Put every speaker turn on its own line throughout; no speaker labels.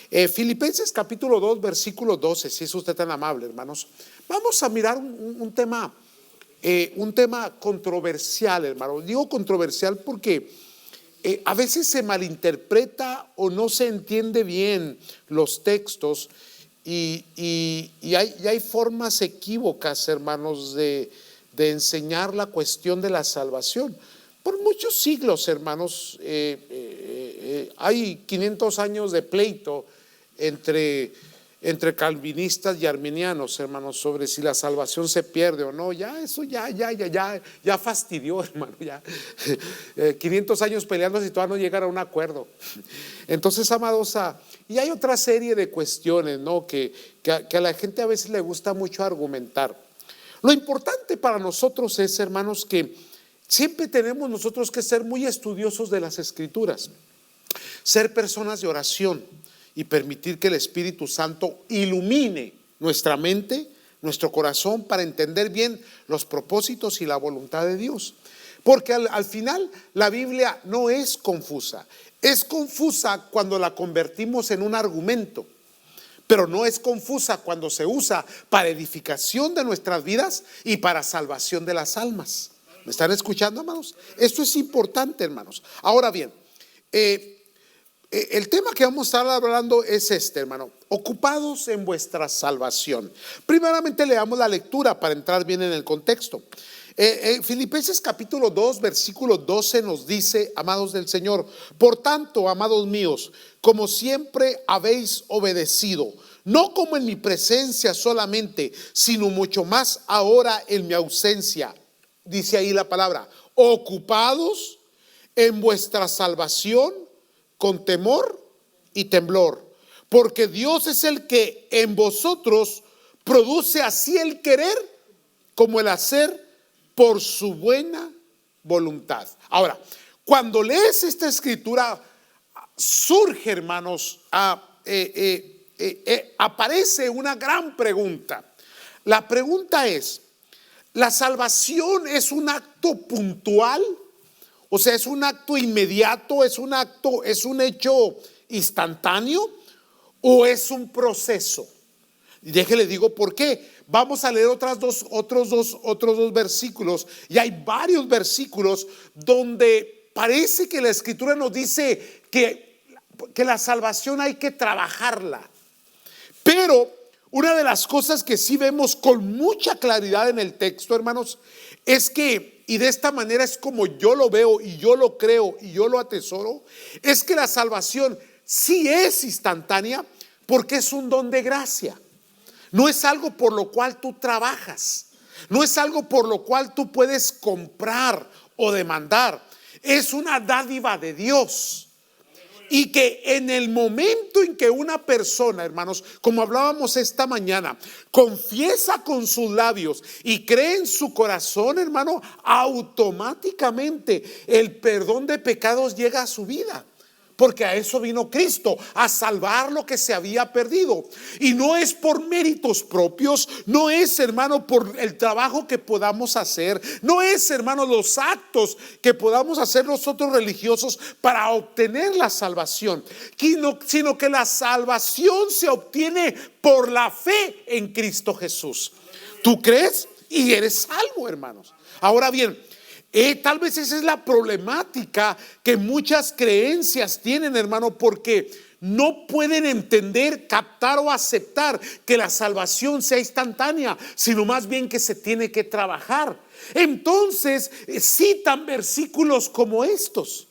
Filipenses capítulo 2, versículo 12, si es usted tan amable, hermanos. Vamos a mirar un tema controversial, hermano. Digo controversial porque a veces se malinterpreta o no se entiende bien los textos y hay formas equívocas, hermanos, de enseñar la cuestión de la salvación. Por muchos siglos, hermanos, hay 500 años de pleito entre calvinistas y arminianos, hermanos, sobre si la salvación se pierde o no. Ya eso ya fastidió, hermano. Ya 500 años peleando si todavía no llegar a un acuerdo. Entonces, amados, y hay otra serie de cuestiones, ¿no? que a la gente a veces le gusta mucho argumentar. Lo importante para nosotros es, hermanos, que siempre tenemos nosotros que ser muy estudiosos de las Escrituras, ser personas de oración y permitir que el Espíritu Santo ilumine nuestra mente, nuestro corazón, para entender bien los propósitos y la voluntad de Dios. Porque al final la Biblia no es confusa. Es confusa cuando la convertimos en un argumento, pero no es confusa cuando se usa para edificación de nuestras vidas y para salvación de las almas. ¿Me están escuchando, hermanos? Esto es importante, hermanos. Ahora bien, el tema que vamos a estar hablando es este, hermano: ocupados en vuestra salvación. Primeramente leamos la lectura para entrar bien en el contexto. Filipenses capítulo 2, versículo 12 nos dice, amados del Señor: por tanto, amados míos, como siempre habéis obedecido, no como en mi presencia solamente, sino mucho más ahora en mi ausencia. Dice ahí la palabra: ocupados en vuestra salvación con temor y temblor, porque Dios es el que en vosotros produce así el querer como el hacer por su buena voluntad. Ahora, cuando lees esta escritura, surge, hermanos, aparece una gran pregunta. La pregunta es: ¿la salvación es un acto puntual? O sea, ¿es un acto inmediato? ¿Es un hecho instantáneo? ¿O es un proceso? Y déjele digo por qué. Vamos a leer otros dos versículos. Y hay varios versículos donde parece que la escritura nos dice que la salvación hay que trabajarla. Pero una de las cosas que sí vemos con mucha claridad en el texto, hermanos, es que, y de esta manera es como yo lo veo y yo lo creo y yo lo atesoro, es que la salvación sí es instantánea, porque es un don de gracia. No es algo por lo cual tú trabajas, no es algo por lo cual tú puedes comprar o demandar. Es una dádiva de Dios. Y que en el momento en que una persona, hermanos, como hablábamos esta mañana, confiesa con sus labios y cree en su corazón, hermano, automáticamente el perdón de pecados llega a su vida. Porque a eso vino Cristo, a salvar lo que se había perdido. Y no es por méritos propios, no es, hermano, por el trabajo que podamos hacer, no es, hermano, los actos que podamos hacer nosotros religiosos para obtener la salvación, sino que la salvación se obtiene por la fe en Cristo Jesús. Tú crees y eres salvo, hermanos. Ahora bien, tal vez esa es la problemática que muchas creencias tienen, hermano, porque no pueden entender, captar o aceptar que la salvación sea instantánea, sino más bien que se tiene que trabajar. Entonces citan versículos como estos,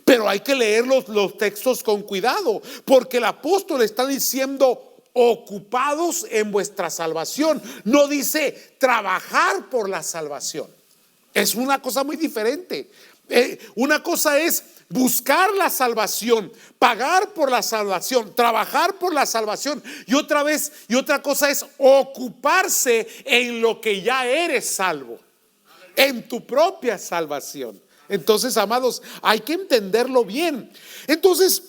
pero hay que leer los textos con cuidado, porque el apóstol está diciendo: ocupados en vuestra salvación. No dice trabajar por la salvación. Es una cosa muy diferente. Una cosa es buscar la salvación, pagar por la salvación, trabajar por la salvación, y otra cosa es ocuparse en lo que ya eres salvo, en tu propia salvación. Entonces, amados, hay que entenderlo bien. Entonces,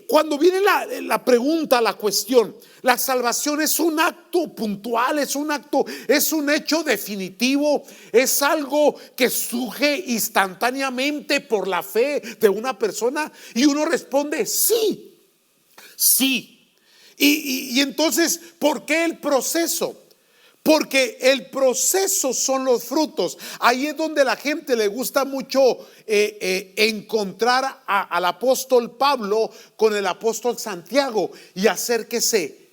cuando viene la pregunta, la cuestión, la salvación es un acto puntual, es un hecho definitivo, es algo que surge instantáneamente por la fe de una persona, y uno responde: sí. Sí. Y entonces, ¿por qué el proceso? Porque el proceso son los frutos. Ahí es donde la gente le gusta mucho encontrar al apóstol Pablo con el apóstol Santiago y hacer que se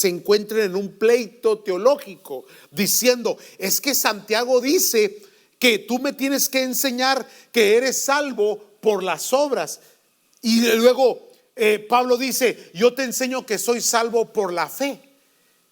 encuentren en un pleito teológico, diciendo: es que Santiago dice que tú me tienes que enseñar que eres salvo por las obras, y luego Pablo dice: yo te enseño que soy salvo por la fe.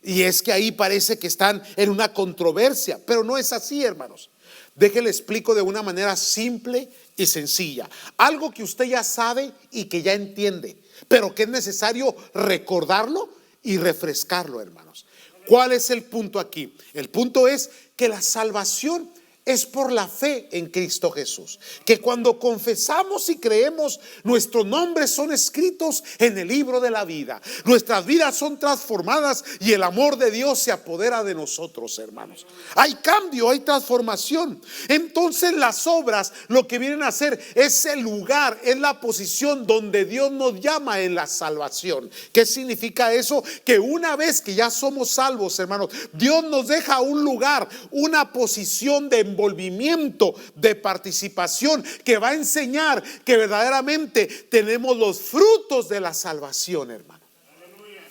Y es que ahí parece que están en una controversia, pero no es así, hermanos. Déjenle explico de una manera simple y sencilla, algo que usted ya sabe y que ya entiende, pero que es necesario recordarlo y refrescarlo, hermanos. ¿Cuál es el punto aquí? El punto es que la salvación es por la fe en Cristo Jesús, que cuando confesamos y creemos, nuestros nombres son escritos en el libro de la vida, nuestras vidas son transformadas y el amor de Dios se apodera de nosotros, hermanos. Hay cambio, hay transformación. Entonces las obras lo que vienen a hacer es el lugar, es la posición donde Dios nos llama en la salvación. ¿Qué significa eso? Que una vez que ya somos salvos, hermanos, Dios nos deja un lugar, una posición de envolvimiento, de participación, que va a enseñar que verdaderamente tenemos los frutos de la salvación, hermano.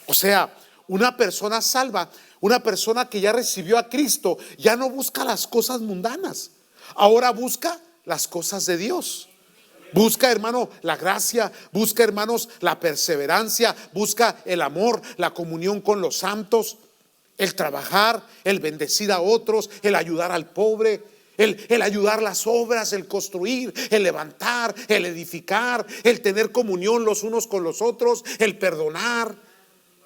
O sea, una persona salva, una persona que ya recibió a Cristo, ya no busca las cosas mundanas, ahora busca las cosas de Dios. Busca, hermano, la gracia, busca, hermanos, la perseverancia, busca el amor, la comunión con los santos, el trabajar, el bendecir a otros, el ayudar al pobre, el ayudar las obras, el construir, el levantar, el edificar, el tener comunión los unos con los otros, el perdonar.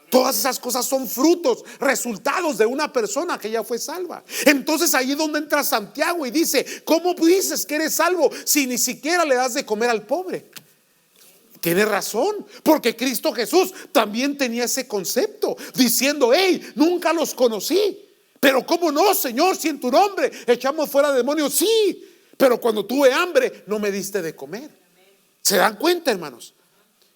Todas esas cosas son frutos, resultados de una persona que ya fue salva. Entonces ahí es donde entra Santiago y dice: ¿cómo dices que eres salvo si ni siquiera le das de comer al pobre? Tiene razón, porque Cristo Jesús también tenía ese concepto, diciendo: hey, nunca los conocí. Pero ¿cómo no, Señor? Si en tu nombre echamos fuera demonios. Sí, pero cuando tuve hambre no me diste de comer. ¿Se dan cuenta, hermanos?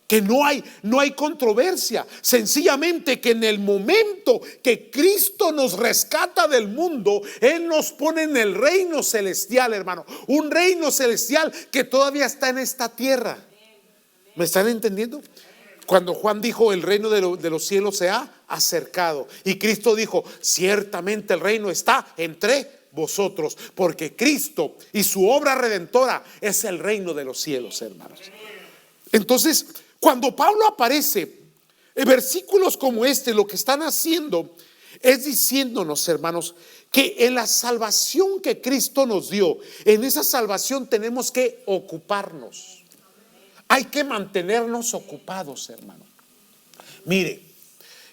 Que no hay controversia. Sencillamente que en el momento que Cristo nos rescata del mundo, Él nos pone en el reino celestial, hermano. Un reino celestial que todavía está en esta tierra. ¿Me están entendiendo? Cuando Juan dijo: el reino de los cielos se ha acercado, y Cristo dijo: ciertamente el reino está entre vosotros, porque Cristo y su obra redentora es el reino de los cielos, hermanos. Entonces, cuando Pablo aparece en versículos como este, lo que están haciendo es diciéndonos, hermanos, que en la salvación que Cristo nos dio, en esa salvación tenemos que ocuparnos. Hay que mantenernos ocupados, hermano. Mire,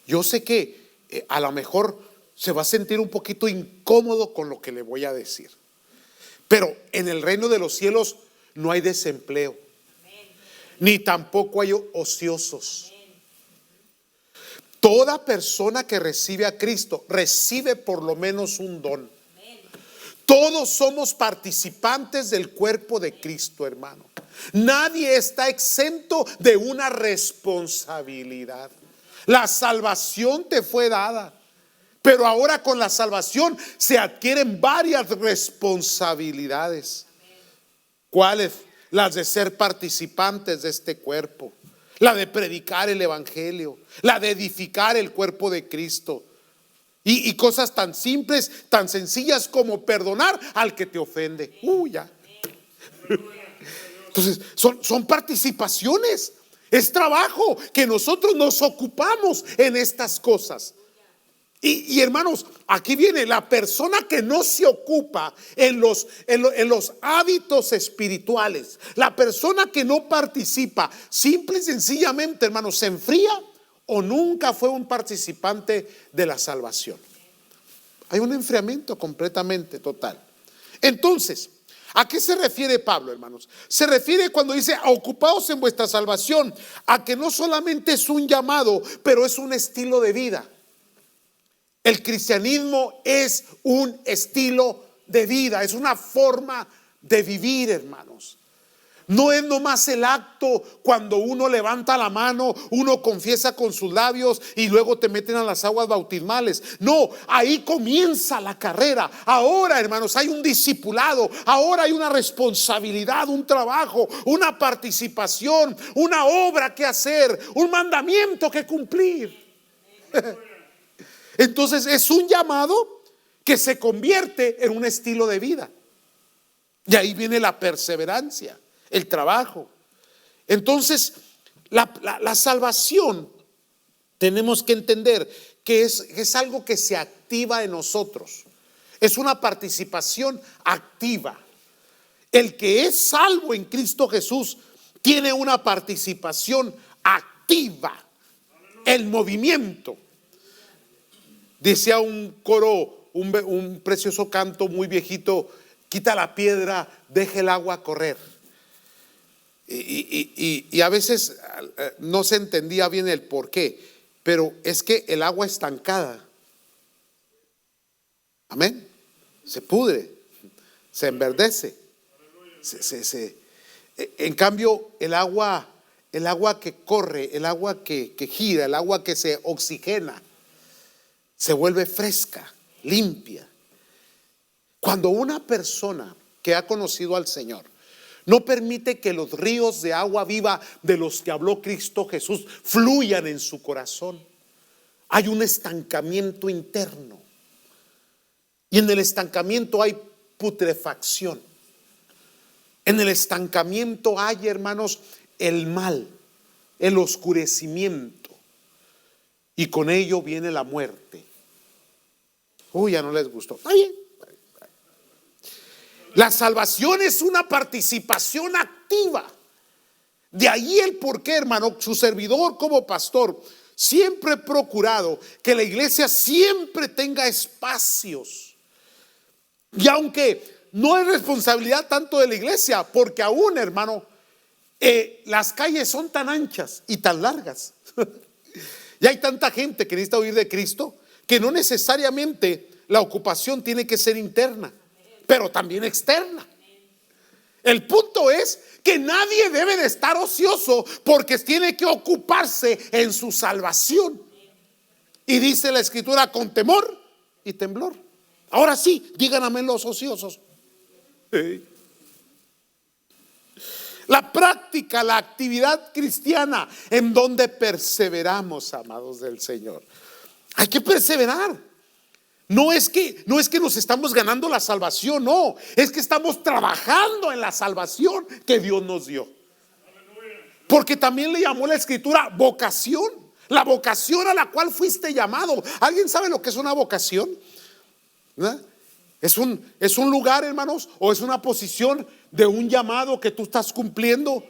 yo sé que a lo mejor se va a sentir un poquito incómodo con lo que le voy a decir, pero en el reino de los cielos no hay desempleo, ni tampoco hay ociosos. Toda persona que recibe a Cristo recibe por lo menos un don. Todos somos participantes del cuerpo de Cristo, hermano. Nadie está exento de una responsabilidad. La salvación te fue dada, pero ahora con la salvación se adquieren varias responsabilidades. ¿Cuáles? Las de ser participantes de este cuerpo, la de predicar el evangelio, la de edificar el cuerpo de Cristo. Y cosas tan simples, tan sencillas como perdonar al que te ofende. Ya. Entonces son participaciones, es trabajo que nosotros nos ocupamos en estas cosas. Y hermanos, aquí viene la persona que no se ocupa en los hábitos espirituales, la persona que no participa, simple y sencillamente, hermanos, se enfría o nunca fue un participante de la salvación. Hay un enfriamiento completamente total. Entonces, ¿a qué se refiere Pablo, hermanos? Se refiere cuando dice: ocupaos en vuestra salvación, a que no solamente es un llamado, pero es un estilo de vida. El cristianismo es un estilo de vida, es una forma de vivir, hermanos. No es nomás el acto cuando uno levanta la mano, uno confiesa con sus labios y luego te meten a las aguas bautismales. No, ahí comienza la carrera. Ahora, hermanos, hay un discipulado. Ahora hay una responsabilidad, un trabajo, una participación, una obra que hacer, un mandamiento que cumplir. Entonces es un llamado que se convierte en un estilo de vida. Y ahí viene la perseverancia, el trabajo. Entonces, la salvación, tenemos que entender que es algo que se activa en nosotros. Es una participación activa. El que es salvo en Cristo Jesús tiene una participación activa. El movimiento. Decía un coro, un precioso canto muy viejito: quita la piedra, deja el agua correr. Y a veces no se entendía bien el por qué, pero es que el agua estancada, amén, se pudre, se enverdece, en cambio el agua que corre, el agua que gira, el agua que se oxigena, se vuelve fresca, limpia. Cuando una persona que ha conocido al Señor no permite que los ríos de agua viva de los que habló Cristo Jesús fluyan en su corazón, hay un estancamiento interno. Y en el estancamiento hay putrefacción. En el estancamiento hay, hermanos, el mal, el oscurecimiento. Y con ello viene la muerte. Uy, ya no les gustó. Está bien. La salvación es una participación activa. De ahí el porqué, hermano, su servidor como pastor siempre he procurado que la iglesia siempre tenga espacios. Y aunque no es responsabilidad tanto de la iglesia, porque aún, hermano, las calles son tan anchas y tan largas. Y hay tanta gente que necesita oír de Cristo, que no necesariamente la ocupación tiene que ser interna, pero también externa. El punto es que nadie debe de estar ocioso, porque tiene que ocuparse en su salvación. Y dice la Escritura: con temor y temblor. Ahora sí, digan amén los ociosos. La práctica, la actividad cristiana en donde perseveramos, amados del Señor. Hay que perseverar. No es que nos estamos ganando la salvación, no, es que estamos trabajando en la salvación que Dios nos dio. Porque también le llamó la Escritura vocación, la vocación a la cual fuiste llamado. ¿Alguien sabe lo que es una vocación? ¿No? Es un lugar, hermanos, o es una posición de un llamado que tú estás cumpliendo,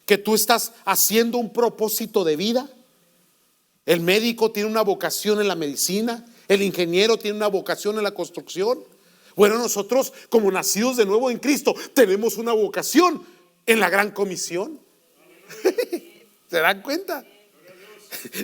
que tú estás haciendo un propósito de vida. El médico tiene una vocación en la medicina. El ingeniero tiene una vocación en la construcción. Bueno, nosotros como nacidos de nuevo en Cristo tenemos una vocación en la gran comisión. ¿Se dan cuenta?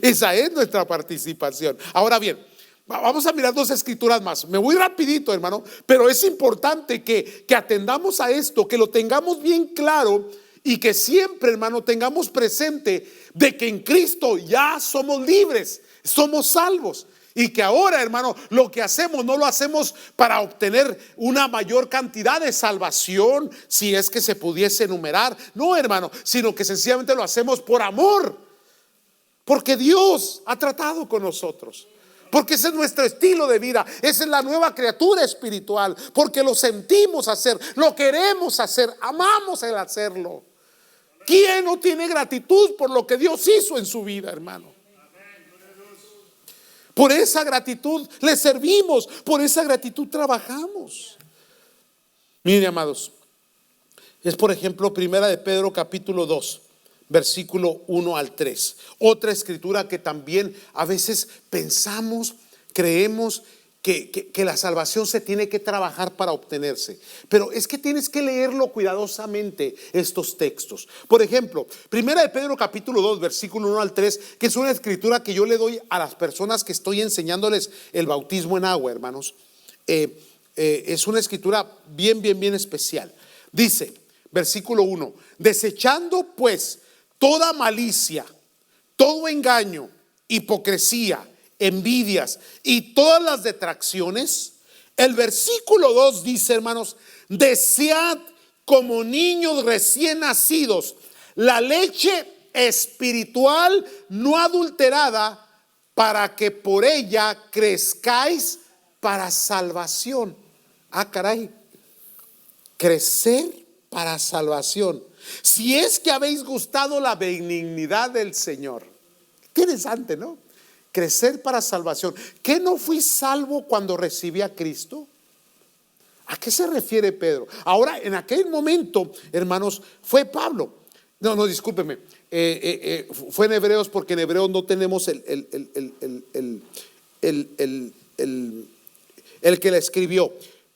Esa es nuestra participación. Ahora bien, vamos a mirar dos escrituras más. Me voy rapidito, hermano, pero es importante que atendamos a esto, que lo tengamos bien claro y que siempre, hermano, tengamos presente de que en Cristo ya somos libres, somos salvos. Y que ahora, hermano, lo que hacemos no lo hacemos para obtener una mayor cantidad de salvación, si es que se pudiese enumerar. No, hermano, sino que sencillamente lo hacemos por amor. Porque Dios ha tratado con nosotros. Porque ese es nuestro estilo de vida. Esa es la nueva criatura espiritual. Porque lo sentimos hacer, lo queremos hacer, amamos el hacerlo. ¿Quién no tiene gratitud por lo que Dios hizo en su vida, hermano? Por esa gratitud le servimos, por esa gratitud trabajamos. Miren, amados, es por ejemplo Primera de Pedro capítulo 2, versículo 1 al 3. Otra escritura que también a veces pensamos, creemos que la salvación se tiene que trabajar para obtenerse. Pero es que tienes que leerlo cuidadosamente, estos textos. Por ejemplo, Primera de Pedro capítulo 2, versículo 1 al 3, que es una escritura que yo le doy a las personas que estoy enseñándoles el bautismo en agua, hermanos. Es una escritura bien especial. Dice: versículo 1. Desechando pues toda malicia, todo engaño, hipocresía, envidias y todas las detracciones. El versículo 2 dice, hermanos, desead como niños recién nacidos la leche espiritual no adulterada, para que por ella crezcáis para salvación. Ah, caray, crecer para salvación. Si es que habéis gustado la benignidad del Señor. Interesante, ¿no? Crecer para salvación. ¿Qué no fui salvo cuando recibí a Cristo? ¿A qué se refiere Pedro? Ahora, en aquel momento, hermanos, fue Pablo. No, discúlpeme. Fue en Hebreos, porque en Hebreos no tenemos el que la escribió.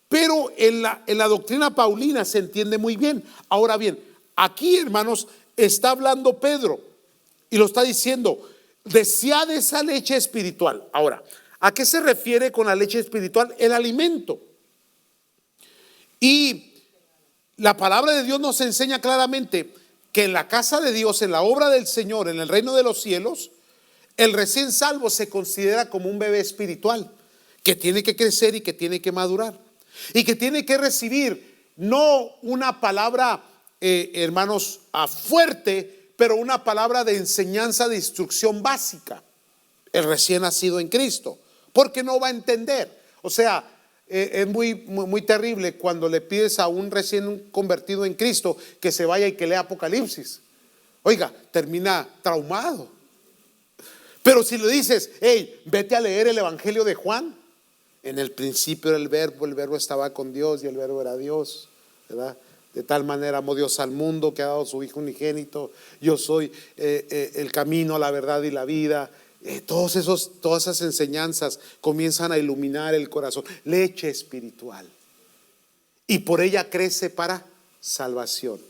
Pero en la doctrina paulina se entiende muy bien. Ahora bien, aquí, hermanos, está hablando Pedro y lo está diciendo: desead esa leche espiritual. Ahora, ¿a qué se refiere con la leche espiritual? El alimento. Y la palabra de Dios nos enseña claramente que en la casa de Dios, en la obra del Señor, en el reino de los cielos, el recién salvo se considera como un bebé espiritual que tiene que crecer y que tiene que madurar y que tiene que recibir no una palabra, hermanos, fuerte, pero una palabra de enseñanza, de instrucción básica. El recién nacido en Cristo, porque no va a entender. O sea, es muy terrible cuando le pides a un recién convertido en Cristo que se vaya y que lea Apocalipsis. Oiga, termina traumado. Pero si le dices: hey, vete a leer el Evangelio de Juan. En el principio era el verbo estaba con Dios y el verbo era Dios, ¿verdad? De tal manera amó Dios al mundo que ha dado su Hijo unigénito. Yo soy el camino, la verdad y la vida. Todas esas enseñanzas comienzan a iluminar el corazón. Leche espiritual. Y por ella crece para salvación.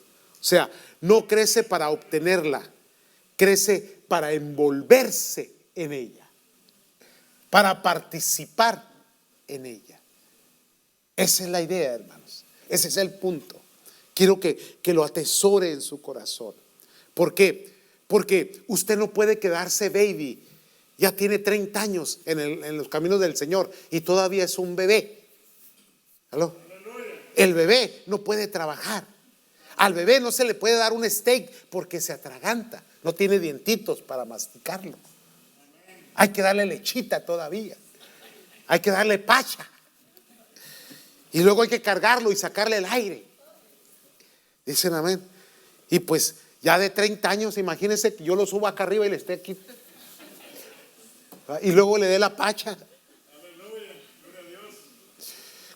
O sea, no crece para obtenerla, crece para envolverse en ella, para participar en ella. Esa es la idea, hermanos. Ese es el punto. Quiero que lo atesore en su corazón. ¿Por qué? Porque usted no puede quedarse baby. Ya tiene 30 años en los caminos del Señor y todavía es un bebé. ¿Aló? El bebé no puede trabajar. Al bebé no se le puede dar un steak porque se atraganta. No tiene dientitos para masticarlo. Hay que darle lechita todavía. Hay que darle pacha. Y luego hay que cargarlo y sacarle el aire. Dicen amén. Y pues ya de 30 años, imagínense que yo lo subo acá arriba y le esté aquí. Y luego le dé la pacha.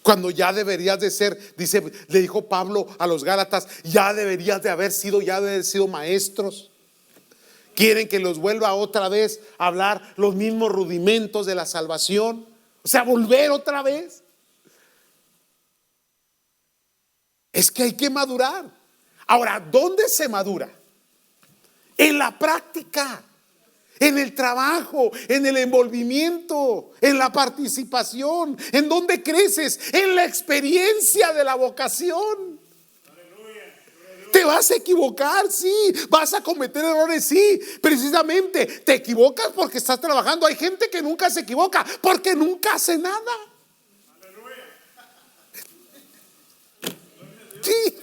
Cuando ya deberías de ser, dice, le dijo Pablo a los Gálatas, ya deberías de haber sido maestros. Quieren que los vuelva otra vez a hablar los mismos rudimentos de la salvación. O sea, volver otra vez. Es que hay que madurar. Ahora, ¿dónde se madura? En la práctica, en el trabajo, en el envolvimiento, en la participación. ¿En dónde creces? En la experiencia de la vocación. Te vas a equivocar, sí. Vas a cometer errores, sí. Precisamente te equivocas porque estás trabajando. Hay gente que nunca se equivoca porque nunca hace nada. Sí.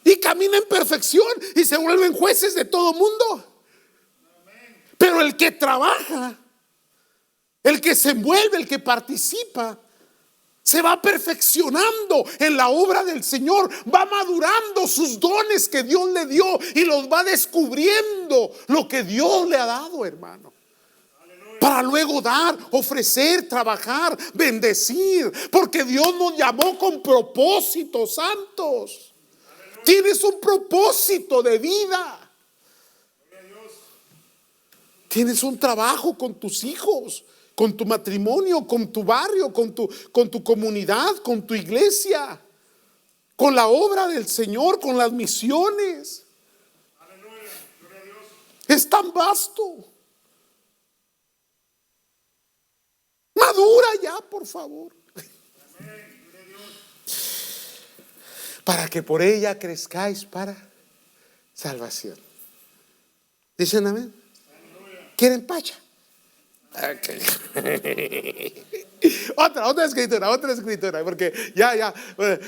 Y camina en perfección y se vuelven jueces de todo mundo. Pero el que trabaja, el que se envuelve, el que participa, se va perfeccionando en la obra del Señor, va madurando sus dones que Dios le dio y los va descubriendo lo que Dios le ha dado, hermano. Para luego dar, ofrecer, trabajar, bendecir, porque Dios nos llamó con propósitos santos. Tienes un propósito de vida. Tienes un trabajo con tus hijos, con tu matrimonio, con tu barrio, con tu comunidad, con tu iglesia, con la obra del Señor, con las misiones. Es tan vasto. Madura ya, por favor. para que por ella crezcáis para salvación. ¿Dicen amén? ¿Quieren pacha? Okay. Otra escritura, porque ya,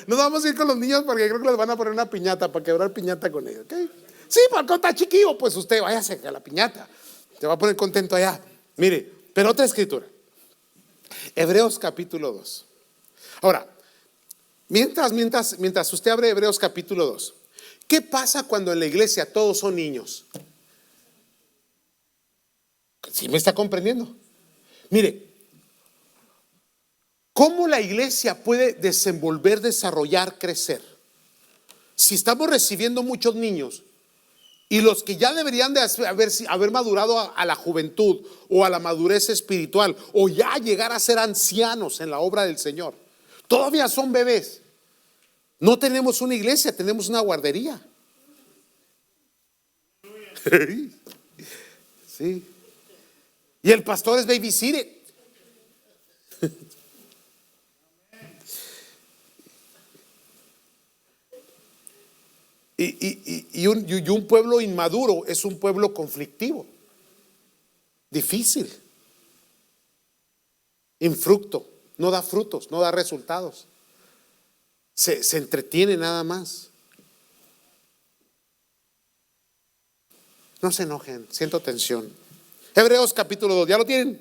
nos vamos a ir con los niños porque creo que les van a poner una piñata para quebrar piñata con ellos, ¿ok? Sí, porque está chiquillo, pues usted váyase a la piñata, te va a poner contento allá. Mire, pero otra escritura, Hebreos capítulo 2. Ahora, mientras usted abre Hebreos capítulo 2, ¿qué pasa cuando en la iglesia todos son niños? ¿Sí me está comprendiendo? Mire, ¿cómo la iglesia puede desenvolver, desarrollar, crecer? Si estamos recibiendo muchos niños y los que ya deberían de haber madurado a la juventud o a la madurez espiritual o ya llegar a ser ancianos en la obra del Señor, todavía son bebés. No tenemos una iglesia, tenemos una guardería. Sí. Y el pastor es babysitter. Y un pueblo inmaduro es un pueblo conflictivo, difícil, infructo, no da frutos, no da resultados, se entretiene nada más. No se enojen, siento tensión. Hebreos capítulo 2, ¿ya lo tienen?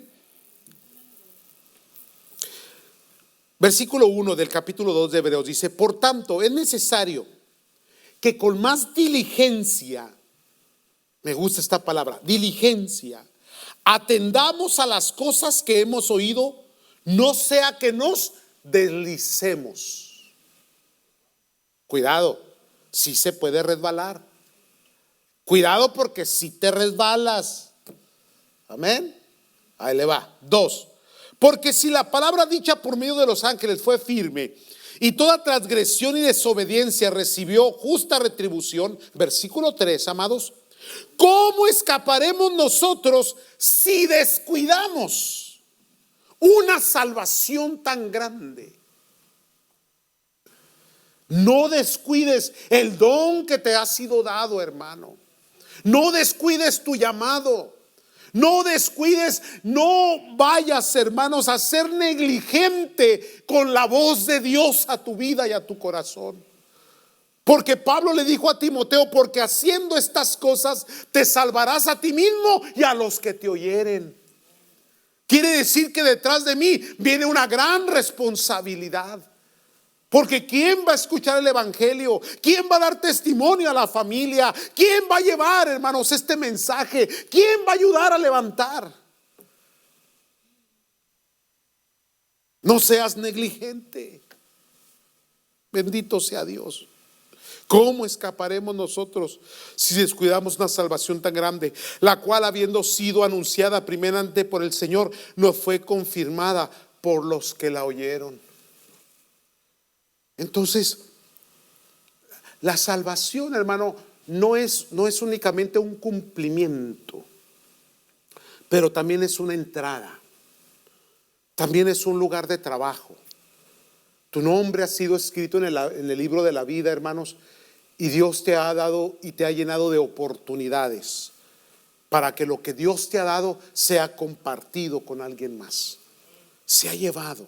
Versículo 1 del capítulo 2 de Hebreos dice: por tanto, es necesario que con más diligencia, me gusta esta palabra, diligencia, atendamos a las cosas que hemos oído, no sea que nos deslicemos. Cuidado, si se puede resbalar. Cuidado porque si te resbalas. Amén. Ahí le va. 2. Porque si la palabra dicha por medio de los ángeles fue firme y toda transgresión y desobediencia recibió justa retribución, versículo 3, amados, ¿cómo escaparemos nosotros si descuidamos una salvación tan grande? No descuides el don que te ha sido dado, hermano. No descuides tu llamado. No descuides, no vayas, hermanos, a ser negligente con la voz de Dios a tu vida y a tu corazón. Porque Pablo le dijo a Timoteo: porque haciendo estas cosas te salvarás a ti mismo y a los que te oyeren. Quiere decir que detrás de mí viene una gran responsabilidad. Porque ¿quién va a escuchar el evangelio? ¿Quién va a dar testimonio a la familia? ¿Quién va a llevar, hermanos, este mensaje? ¿Quién va a ayudar a levantar? No seas negligente. Bendito sea Dios. ¿Cómo escaparemos nosotros si descuidamos una salvación tan grande, la cual, habiendo sido anunciada primeramente por el Señor, nos fue confirmada por los que la oyeron? Entonces, la salvación, hermano, no es únicamente un cumplimiento, pero también es una entrada, también es un lugar de trabajo. Tu nombre ha sido escrito en el libro de la vida, hermanos, y Dios te ha dado y te ha llenado de oportunidades para que lo que Dios te ha dado sea compartido con alguien más, sea llevado,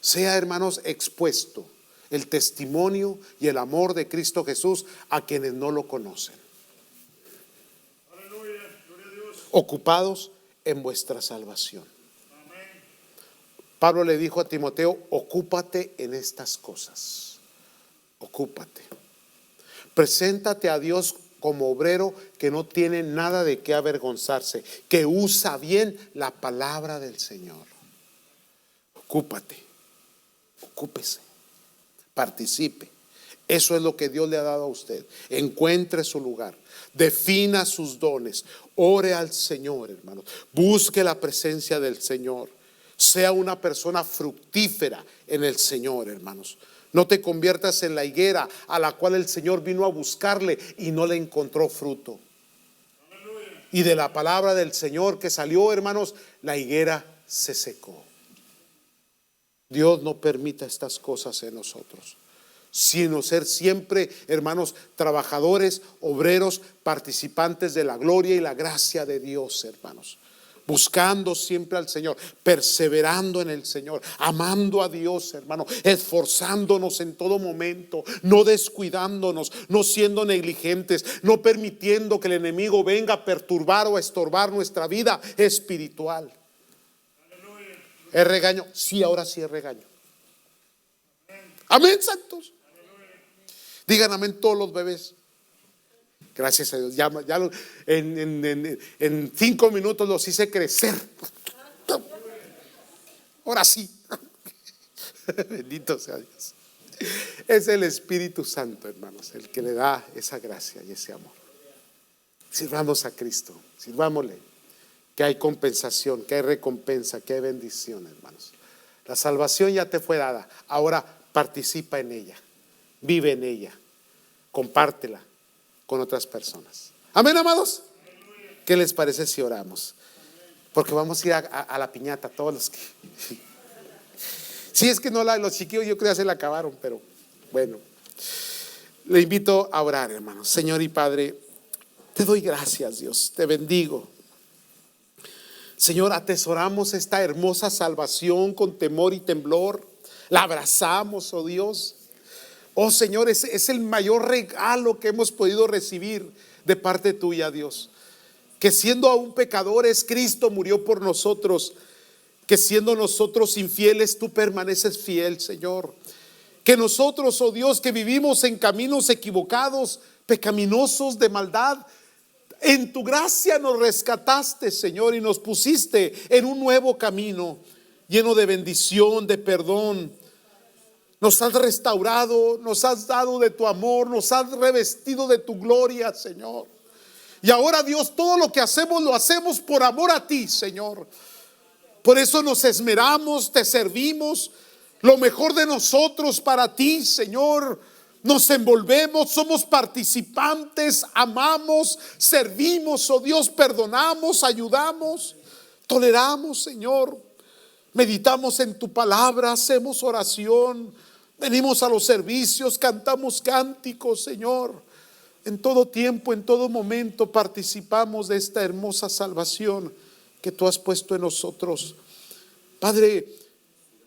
sea, hermanos, expuesto el testimonio y el amor de Cristo Jesús a quienes no lo conocen.
Aleluya, gloria a Dios.
Ocupados en vuestra salvación.
Amén.
Pablo le dijo a Timoteo: ocúpate en estas cosas. Ocúpate. Preséntate a Dios como obrero que no tiene nada de qué avergonzarse, que usa bien la palabra del Señor. Ocúpate, ocúpese, participe. Eso es lo que Dios le ha dado a usted. Encuentre su lugar, defina sus dones, ore al Señor, hermanos, busque la presencia del Señor, sea una persona fructífera en el Señor, hermanos. No te conviertas en la higuera a la cual el Señor vino a buscarle y no le encontró fruto. Y de la palabra del Señor que salió, hermanos, la higuera se secó. Dios no permita estas cosas en nosotros. sino ser siempre, hermanos, trabajadores, obreros, participantes de la gloria y la gracia de Dios, hermanos. Buscando siempre al Señor, perseverando en el Señor, amando a Dios, hermano, esforzándonos en todo momento, no descuidándonos, no siendo negligentes, no permitiendo que el enemigo venga a perturbar o a estorbar nuestra vida espiritual. ¿Es regaño? Sí, ahora sí es regaño. Amén, santos. Digan amén todos los bebés. Gracias a Dios. En 5 minutos los hice crecer. Ahora sí. Bendito sea Dios. Es el Espíritu Santo, hermanos, el que le da esa gracia y ese amor. Sirvamos a Cristo, sirvámosle, que hay compensación, que hay recompensa, que hay bendición, hermanos. La salvación ya te fue dada. Ahora participa en ella, vive en ella, compártela con otras personas. Amén, amados. ¿Qué les parece si oramos? Porque vamos a ir a la piñata, todos los que... Sí, es que no, los chiquillos yo creo que ya se la acabaron, pero bueno. Le invito a orar, hermanos. Señor y Padre, te doy gracias, Dios, te bendigo. Señor, atesoramos esta hermosa salvación con temor y temblor. La abrazamos, oh Dios. Oh Señor, es el mayor regalo que hemos podido recibir de parte tuya, Dios. Que siendo aún pecadores, Cristo murió por nosotros. Que siendo nosotros infieles, tú permaneces fiel, Señor. Que nosotros, oh Dios, que vivimos en caminos equivocados, pecaminosos de maldad, en tu gracia nos rescataste, Señor, y nos pusiste en un nuevo camino, lleno de bendición, de perdón. Nos has restaurado, nos has dado de tu amor, nos has revestido de tu gloria, Señor. Y ahora, Dios, todo lo que hacemos lo hacemos por amor a ti, Señor. Por eso nos esmeramos, te servimos, lo mejor de nosotros para ti, Señor. Nos envolvemos, somos participantes, amamos, servimos, oh Dios, perdonamos, ayudamos, toleramos, Señor. Meditamos en tu palabra, hacemos oración, venimos a los servicios, cantamos cánticos, Señor. En todo tiempo, en todo momento participamos de esta hermosa salvación que tú has puesto en nosotros. Padre,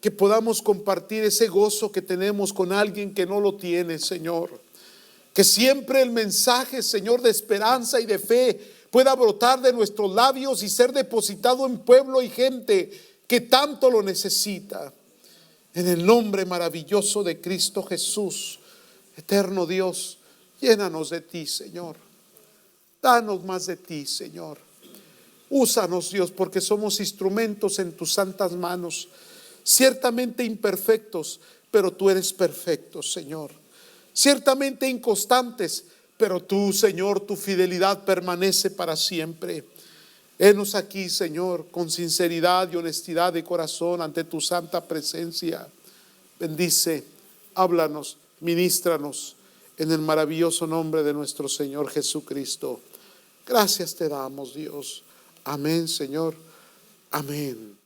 que podamos compartir ese gozo que tenemos con alguien que no lo tiene, Señor. Que siempre el mensaje, Señor, de esperanza y de fe pueda brotar de nuestros labios y ser depositado en pueblo y gente que tanto lo necesita. En el nombre maravilloso de Cristo Jesús, eterno Dios, llénanos de ti, Señor. Danos más de ti, Señor. Úsanos, Dios, porque somos instrumentos en tus santas manos. Ciertamente imperfectos, pero tú eres perfecto, Señor. Ciertamente inconstantes, pero tú, Señor, tu fidelidad permanece para siempre. Henos aquí, Señor, con sinceridad y honestidad de corazón ante tu santa presencia. Bendice, háblanos, ministranos en el maravilloso nombre de nuestro Señor Jesucristo. Gracias te damos, Dios. Amén, Señor. Amén.